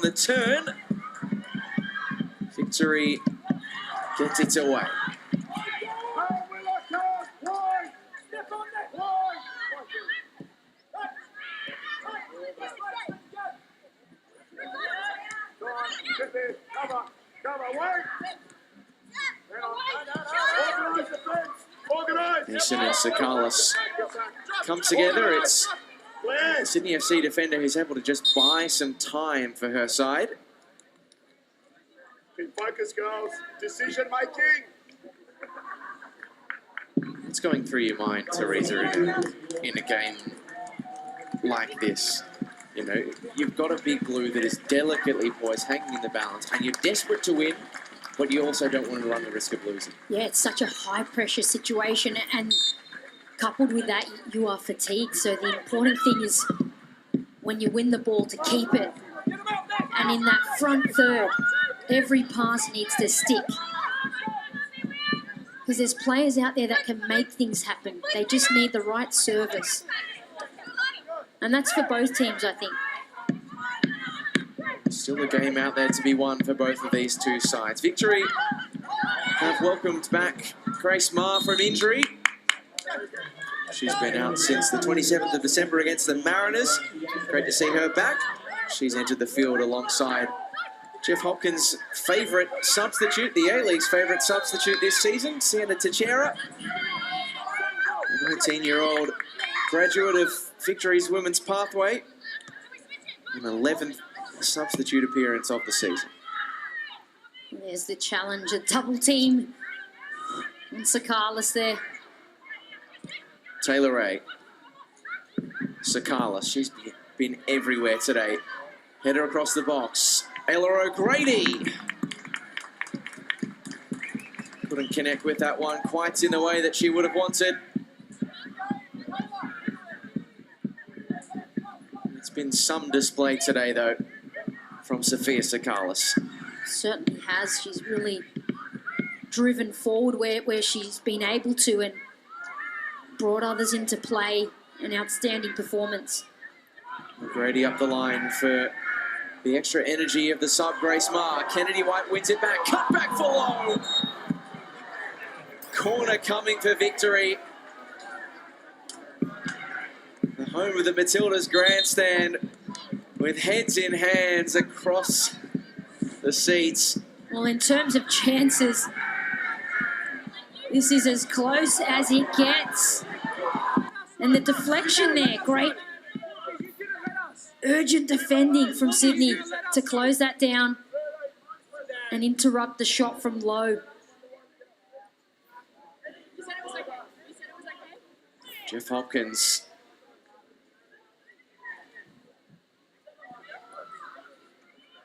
the turn. Victory gets it away. Mason and Sakalis come together. It's the Sydney FC defender who's able to just buy some time for her side. Focus, girls. Decision making. What's going through your mind, Teresa, in a game like this? You know, you've got a big blue that is delicately poised, hanging in the balance, and you're desperate to win, but you also don't want to run the risk of losing. Yeah, it's such a high-pressure situation, and coupled with that, you are fatigued. So the important thing is when you win the ball to keep it. And in that front third, every pass needs to stick. Because there's players out there that can make things happen. They just need the right service. And that's for both teams, I think. Still a game out there to be won for both of these two sides. Victory have welcomed back Grace Maher from injury. She's been out since the 27th of December against the Mariners. Great to see her back. She's entered the field alongside Jeff Hopkins' favourite substitute, the A-League's favourite substitute this season, Sienna Teixeira. A 19-year-old graduate of Victory's women's pathway. An 11th substitute appearance of the season. There's the challenge, a double team. And Sakalis there. Taylor Ray. Sakalis, she's been everywhere today. Header across the box. Ayla O'Grady. Couldn't connect with that one quite in the way that she would have wanted. It's been some display today, though, from Sophia Sakalis. Certainly has. She's really driven forward where she's been able to and brought others into play. An outstanding performance. O'Grady up the line for the extra energy of the sub, Grace Maher. Kennedy White wins it back. Cut back for Lowe. Corner coming for Victory. The home of the Matildas grandstand with heads in hands across the seats. Well, in terms of chances, this is as close as it gets. And the deflection there, great urgent defending from Sydney to close that down and interrupt the shot from Lowe. Jeff Hopkins.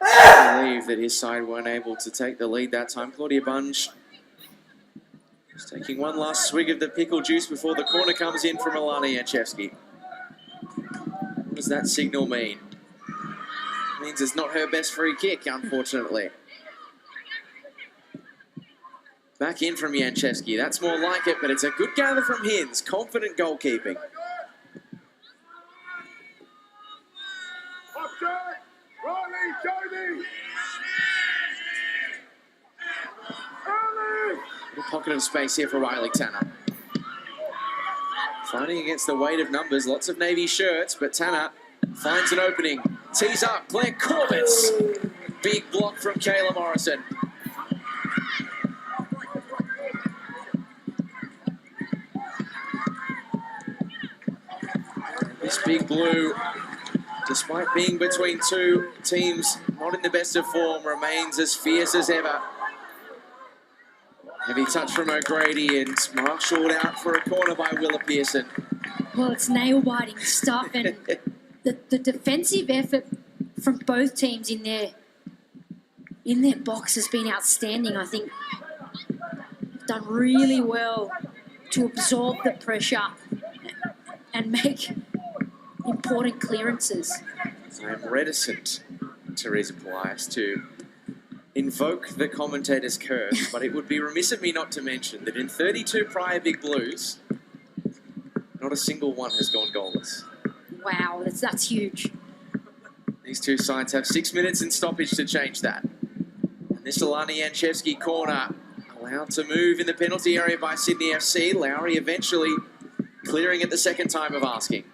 I believe that his side weren't able to take the lead that time. Claudia Bunge just taking one last swig of the pickle juice before the corner comes in from Alana Janchevsky. What does that signal mean? It means it's not her best free kick, unfortunately. Back in from Janchevsky. That's more like it, but it's a good gather from Hinds. Confident goalkeeping. Little pocket of space here for Riley Tanner. Fighting against the weight of numbers, lots of navy shirts, but Tanner finds an opening. Tees up, Claire Corbett's. Big block from Kayla Morrison. This big blue, despite being between two teams not in the best of form, remains as fierce as ever. Heavy touch from O'Grady and marshalled out for a corner by Willa Pearson. Well, it's nail-biting stuff, and the defensive effort from both teams in their box has been outstanding. I think they've done really well to absorb the pressure and make important clearances. I am reticent, Teresa Polias, to invoke the commentator's curse, but it would be remiss of me not to mention that in 32 prior Big Blues, not a single one has gone goalless. Wow, that's huge. These two sides have 6 minutes in stoppage to change that. And this Alana Janchevsky corner allowed to move in the penalty area by Sydney FC. Lowry eventually clearing it the second time of asking.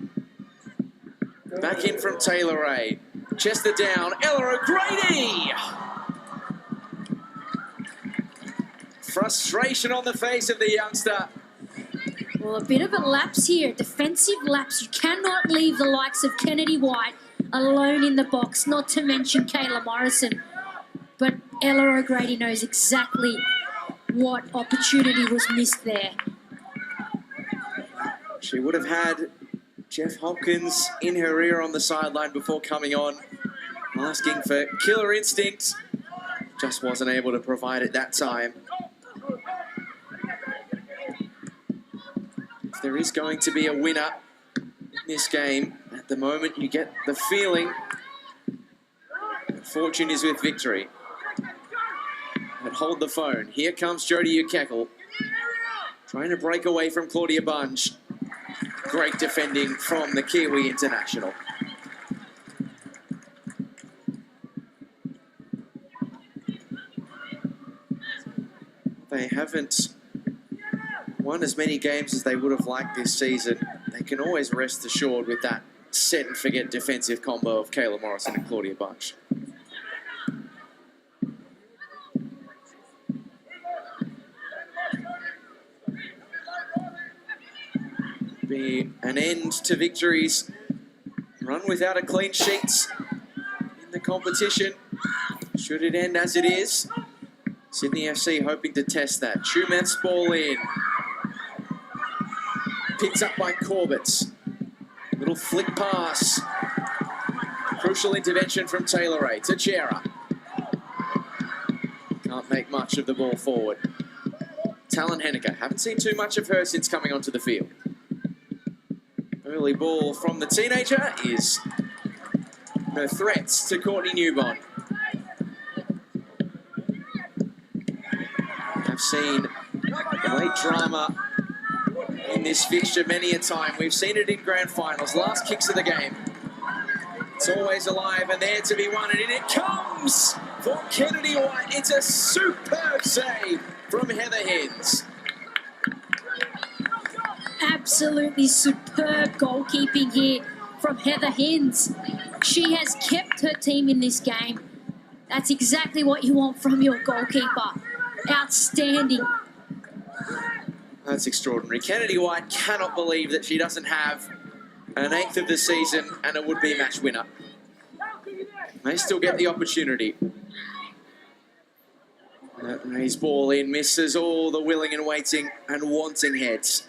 Back in from Taylor Ray. Chester down, Ella O'Grady! Frustration on the face of the youngster. Well, a bit of a lapse here, a defensive lapse. You cannot leave the likes of Kennedy White alone in the box, not to mention Kayla Morrison. But Ella O'Grady knows exactly what opportunity was missed there. She would have had Jeff Hopkins in her ear on the sideline before coming on, asking for killer instinct. Just wasn't able to provide it that time. If there is going to be a winner in this game, at the moment you get the feeling that fortune is with Victory. But hold the phone. Here comes Jodie Ukekal, trying to break away from Claudia Bunge. Great defending from the Kiwi international. They haven't won as many games as they would have liked this season. They can always rest assured with that set and forget defensive combo of Kayla Morrison and Claudia Bunge. Be an end to Victory's run without a clean sheet in the competition. Should it end as it is, Sydney FC hoping to test that. Chumeth's ball in. Picked up by Corbett. Little flick pass. Crucial intervention from Taylor Ray to Chera. Can't make much of the ball forward. Talon Henniker. Haven't seen too much of her since coming onto the field. Early ball from the teenager is no threats to Courtney Newbon. I've seen late drama in this fixture many a time. We've seen it in grand finals, last kicks of the game. It's always alive and there to be won, and in it comes for Kennedy White. It's a superb save from Heather Hens. Absolutely superb goalkeeping here from Heather Hens. She has kept her team in this game. That's exactly what you want from your goalkeeper. Outstanding. That's extraordinary. Kennedy White cannot believe that she doesn't have an 8th of the season and a would-be match winner. They still get the opportunity. That Ray's ball in misses all the willing and waiting and wanting heads.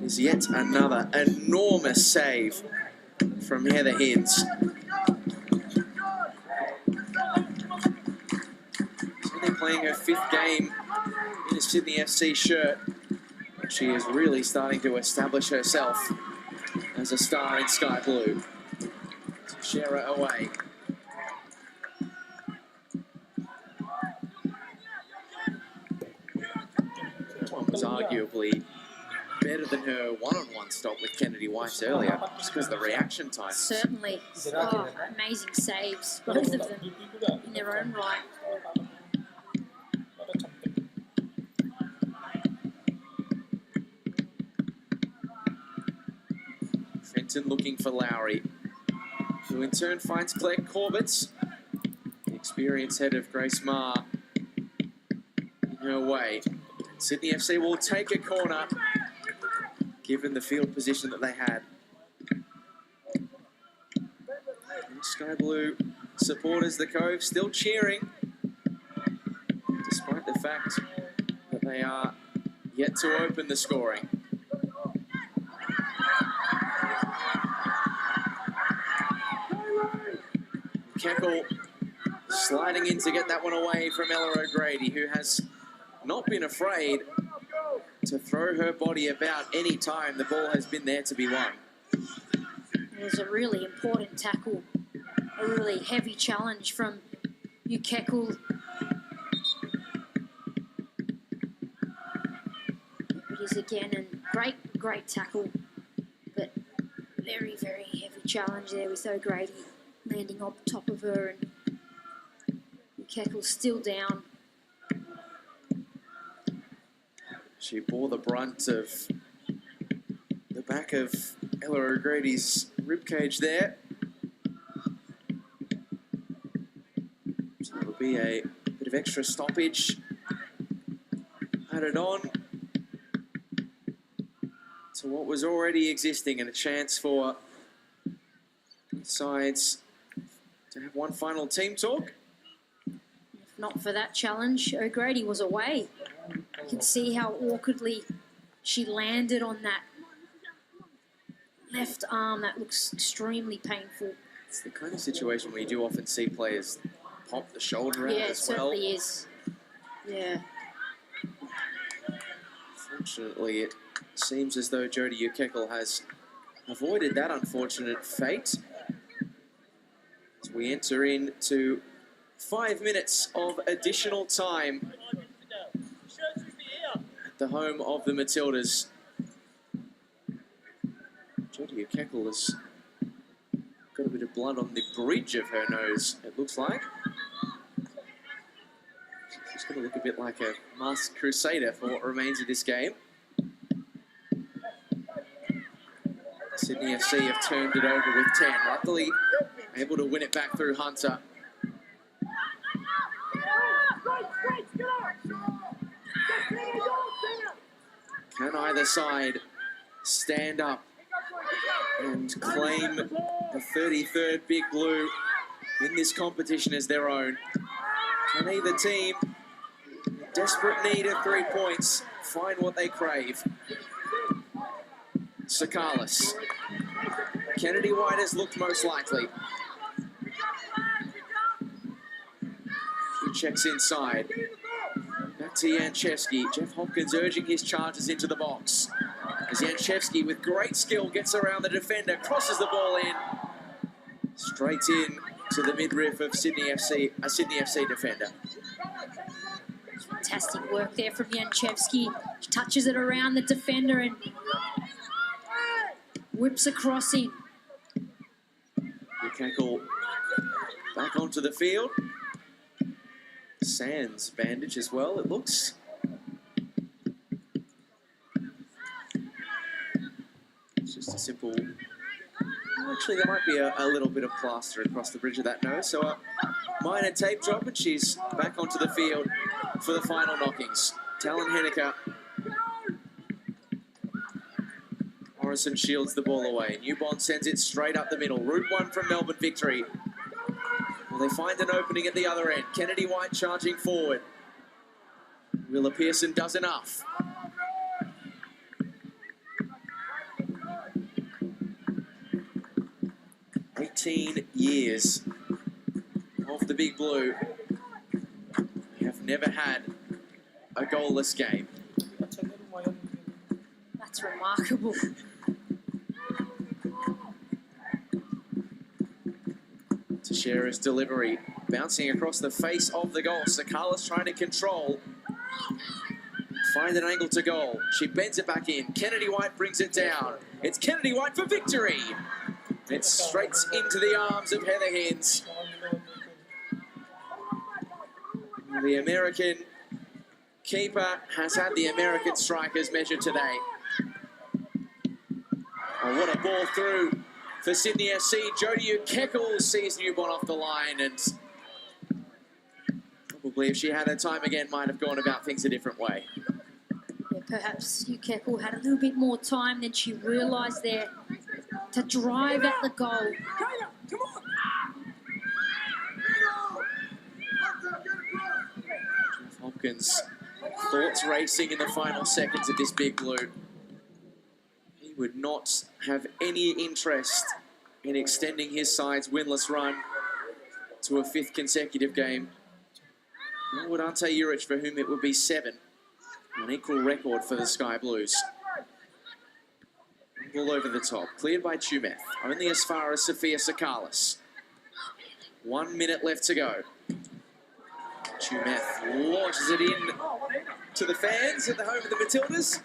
Is yet another enormous save from Heather Hens. Sydney playing her 5th game in a Sydney FC shirt. She is really starting to establish herself as a star in sky blue. Shera away. That one was arguably better than her one-on-one stop with Kennedy White earlier, just because of the reaction time. Certainly. Oh, amazing saves, both of them in their own right. Fenton looking for Lowry, who in turn finds Claire Corbett. The experienced head of Grace Marr in her way. Sydney FC will take a corner, given the field position that they had. Sky Blue supporters, the Cove, still cheering, despite the fact that they are yet to open the scoring. Keckle sliding in to get that one away from Ella O'Grady, who has not been afraid to throw her body about any time the ball has been there to be won. It was a really important tackle, a really heavy challenge from Ukekal. It is again, and great tackle, but Very, very heavy challenge there with O'Grady landing on top of her, and Keckle's still down. She bore the brunt of the back of Ella O'Grady's ribcage there. So it'll be a bit of extra stoppage added on to what was already existing, and a chance for both sides to have one final team talk. If not for that challenge, O'Grady was away. You can see how awkwardly she landed on that left arm. That looks extremely painful. It's the kind of situation where you do often see players pop the shoulder out Yeah, it as well. certainly is. Yeah. Fortunately, it seems as though Jodie Ukekle has avoided that unfortunate fate. As we enter into 5 minutes of additional time at the home of the Matildas. Jodie Ukekle has got a bit of blood on the bridge of her nose, it looks like. She's going to look a bit like a masked crusader for what remains of this game. Sydney FC have turned it over with 10. Luckily, able to win it back through Hunter. Can either side stand up and claim the 33rd Big Blue in this competition as their own? Can either team, in desperate need of 3 points, find what they crave? Sakalis. Kennedy White has looked most likely. She checks inside. Back to Janchevski. Jeff Hopkins urging his charges into the box. As Janchevski, with great skill, gets around the defender, crosses the ball in. Straight in to the midriff of Sydney FC, a Sydney FC defender. Fantastic work there from Janchevski. She touches it around the defender and whips across him. Ukekle back onto the field. Sands bandage as well, it looks. It's just a simple... Actually, there might be a little bit of plaster across the bridge of that nose, so a minor tape drop, and she's back onto the field for the final knockings. Talon Henniker. Morrison shields the ball away. Newbond sends it straight up the middle. Route 1 from Melbourne Victory. Well, they find an opening at the other end. Kennedy White charging forward. Willa Pearson does enough. Years of the Big Blue. We have never had a goalless game. That's remarkable. Teixeira's delivery bouncing across the face of the goal. Sakalis trying to control. Find an angle to goal. She bends it back in. Kennedy White brings it down. It's Kennedy White for victory. It's straight into the arms of Heather Hines. The American keeper has had the American strikers measured today. Oh, what a ball through for Sydney FC. Jodie Ukekle sees Newborn off the line, and probably if she had her time again might have gone about things a different way. Yeah, perhaps Ukekle had a little bit more time than she realised there to drive at the goal. Come on. Jeff Hopkins, thoughts racing in the final seconds of this Big Blue. He would not have any interest in extending his side's winless run to a 5th consecutive game. Nor would Ante Juric, for whom it would be 7, an equal record for the Sky Blues. Ball over the top, cleared by Tumeth, only as far as Sophia Sakalis. 1 minute left to go. Tumeth launches it in to the fans at the home of the Matildas.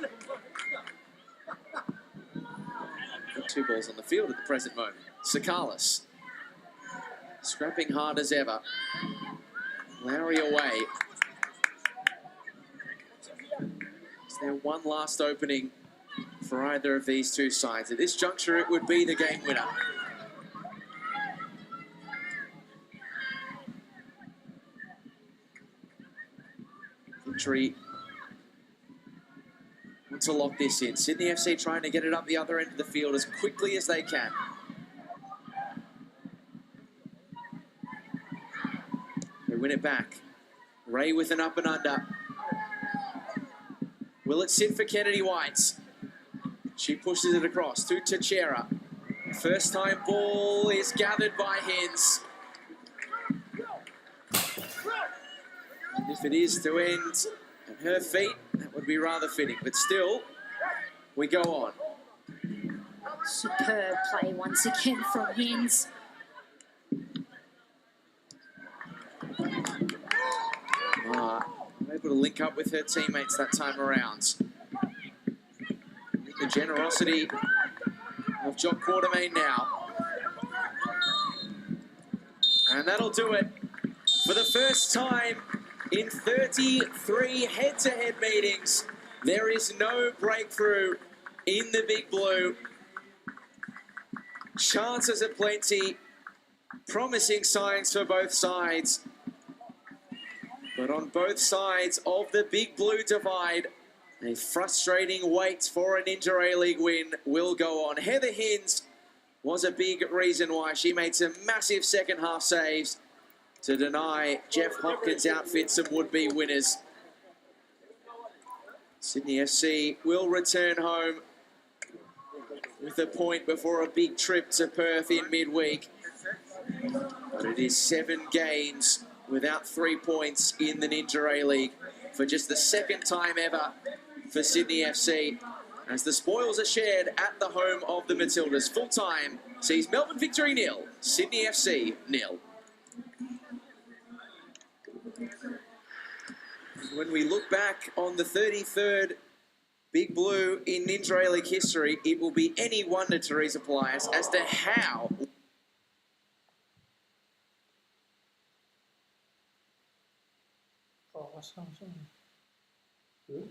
2 balls on the field at the present moment. Sakalis scrapping hard as ever. Lowry away. Is there one last opening for either of these two sides? At this juncture, it would be the game winner. Victory want to lock this in. Sydney FC trying to get it up the other end of the field as quickly as they can. They win it back. Ray with an up and under. Will it sit for Kennedy White? She pushes it across to Teixeira. First time ball is gathered by Hens. And if it is to end at her feet, that would be rather fitting. But still, we go on. Superb play once again from Hens. Able to link up with her teammates that time around. The generosity of Jock Quartermain now. And that'll do it. For the first time in 33 head-to-head meetings, there is no breakthrough in the Big Blue. Chances aplenty, promising signs for both sides. But on both sides of the Big Blue divide, a frustrating wait for an Inter-A-League win will go on. Heather Hens was a big reason why she made some massive second half saves to deny Jeff Hopkins' outfit some would-be winners. Sydney FC will return home with a point before a big trip to Perth in midweek. But it is 7 games without 3 points in the Inter-A-League for just the second time ever for Sydney FC, as the spoils are shared at the home of the Matildas. Full time sees Melbourne Victory 0, Sydney FC 0. When we look back on the 33rd Big Blue in Inter-A-League history, it will be any wonder, Teresa Polias, as to how Good.